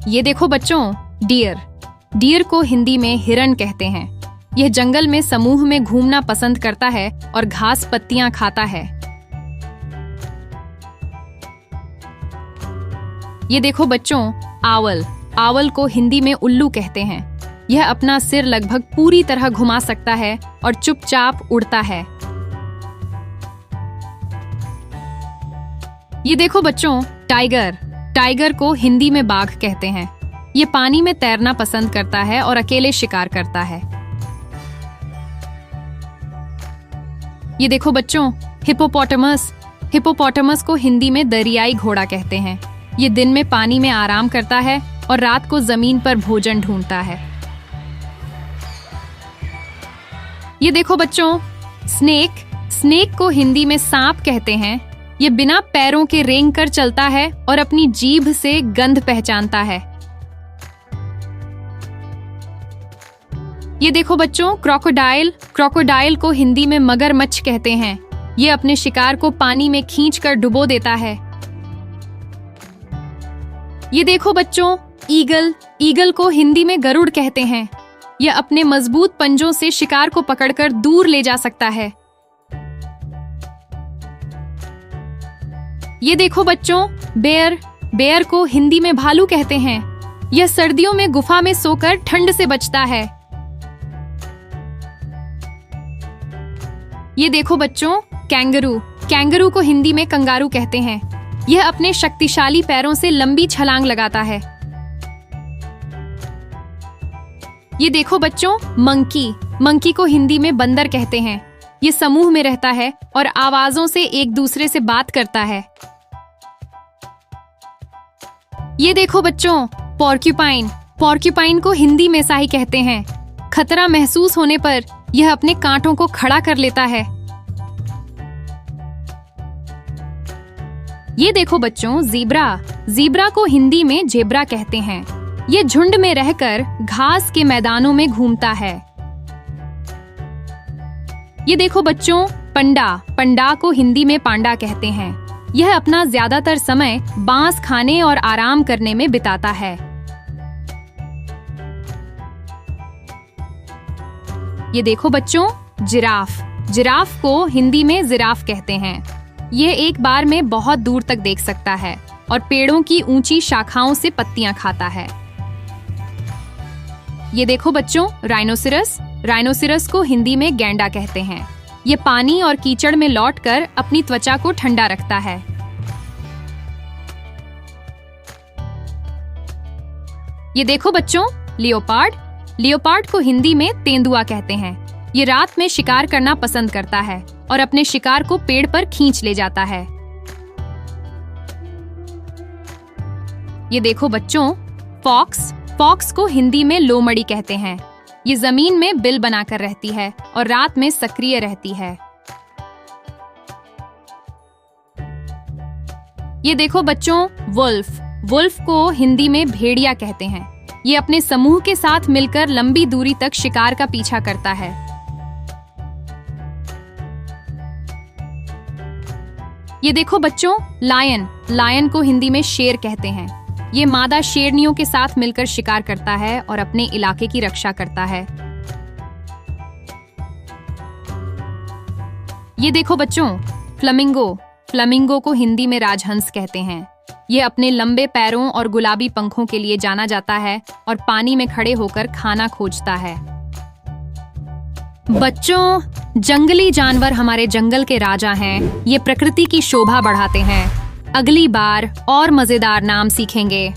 ये देखो बच्चों, डियर। डियर को हिंदी में हिरण कहते हैं। यह जंगल में समूह में घूमना पसंद करता है और घास पत्तियां खाता है। ये देखो बच्चों, आवल। आवल को हिंदी में उल्लू कहते हैं। यह अपना सिर लगभग पूरी तरह घुमा सकता है और चुपचाप उड़ता है। ये देखो बच्चों, टाइगर। टाइगर को हिंदी में बाघ कहते हैं। ये पानी में तैरना पसंद करता है और अकेले शिकार करता है। ये देखो बच्चों, हिप्पोपोटामस। हिप्पोपोटामस को हिंदी में दरियाई घोड़ा कहते हैं। ये दिन में पानी में आराम करता है और रात को जमीन पर भोजन ढूंढता है। ये देखो बच्चों, स्नेक। स्नेक को हिंदी में सांप कहते हैं। ये बिना पैरों के रेंग कर चलता है और अपनी जीभ से गंध पहचानता है। ये देखो बच्चों, क्रोकोडाइल। क्रोकोडाइल को हिंदी में मगरमच्छ कहते हैं। ये अपने शिकार को पानी में खींचकर डुबो देता है। ये देखो बच्चों, ईगल। ईगल को हिंदी में गरुड़ कहते हैं। यह अपने मजबूत पंजों से शिकार को पकड़कर दूर ले जा सकता है। ये देखो बच्चों, बेयर। बेयर को हिंदी में भालू कहते हैं। यह सर्दियों में गुफा में सोकर ठंड से बचता है। ये देखो बच्चों, कैंगरू। कैंगरू को हिंदी में कंगारू कहते हैं। यह अपने शक्तिशाली पैरों से लंबी छलांग लगाता है। ये देखो बच्चों, मंकी। मंकी को हिंदी में बंदर कहते हैं। ये समूह में रहता है और आवाजों से एक दूसरे से बात करता है। ये देखो बच्चों, पॉर्क्यूपाइन। पॉर्क्यूपाइन को हिंदी में साही कहते हैं। खतरा महसूस होने पर यह अपने कांटों को खड़ा कर लेता है। ये देखो बच्चों, ज़ीब्रा। ज़ीब्रा को हिंदी में जेब्रा कहते हैं। ये झुंड में रहकर घास के मैदानों में घूमता है। ये देखो बच्चों, पंडा। पंडा को हिंदी में पांडा कहते हैं। यह अपना ज्यादातर समय बांस खाने और आराम करने में बिताता है। ये देखो बच्चों, जिराफ। जिराफ को हिंदी में जिराफ कहते हैं। यह एक बार में बहुत दूर तक देख सकता है और पेड़ों की ऊंची शाखाओं से पत्तियां खाता है। ये देखो बच्चों, राइनोसिरस। राइनोसिरस को हिंदी में गैंडा कहते हैं। ये पानी और कीचड़ में लौटकर अपनी त्वचा को ठंडा रखता है। ये देखो बच्चों, लियोपार्ड। लियोपार्ड को हिंदी में तेंदुआ कहते हैं। ये रात में शिकार करना पसंद करता है और अपने शिकार को पेड़ पर खींच ले जाता है। ये देखो बच्चों, फॉक्स। फॉक्स को हिंदी में लोमड़ी कहते हैं। ये जमीन में बिल बनाकर रहती है और रात में सक्रिय रहती है। ये देखो बच्चों, वुल्फ। वुल्फ को हिंदी में भेड़िया कहते हैं। ये अपने समूह के साथ मिलकर लंबी दूरी तक शिकार का पीछा करता है। ये देखो बच्चों, लायन। लायन को हिंदी में शेर कहते हैं। ये मादा शेरनियों के साथ मिलकर शिकार करता है और अपने इलाके की रक्षा करता है। ये देखो बच्चों, फ्लेमिंगो। फ्लेमिंगो को हिंदी में राजहंस कहते हैं। ये अपने लंबे पैरों और गुलाबी पंखों के लिए जाना जाता है और पानी में खड़े होकर खाना खोजता है। बच्चों, जंगली जानवर हमारे जंगल के राजा हैं। ये प्रकृति की शोभा बढ़ाते हैं। अगली बार और मजेदार नाम सीखेंगे।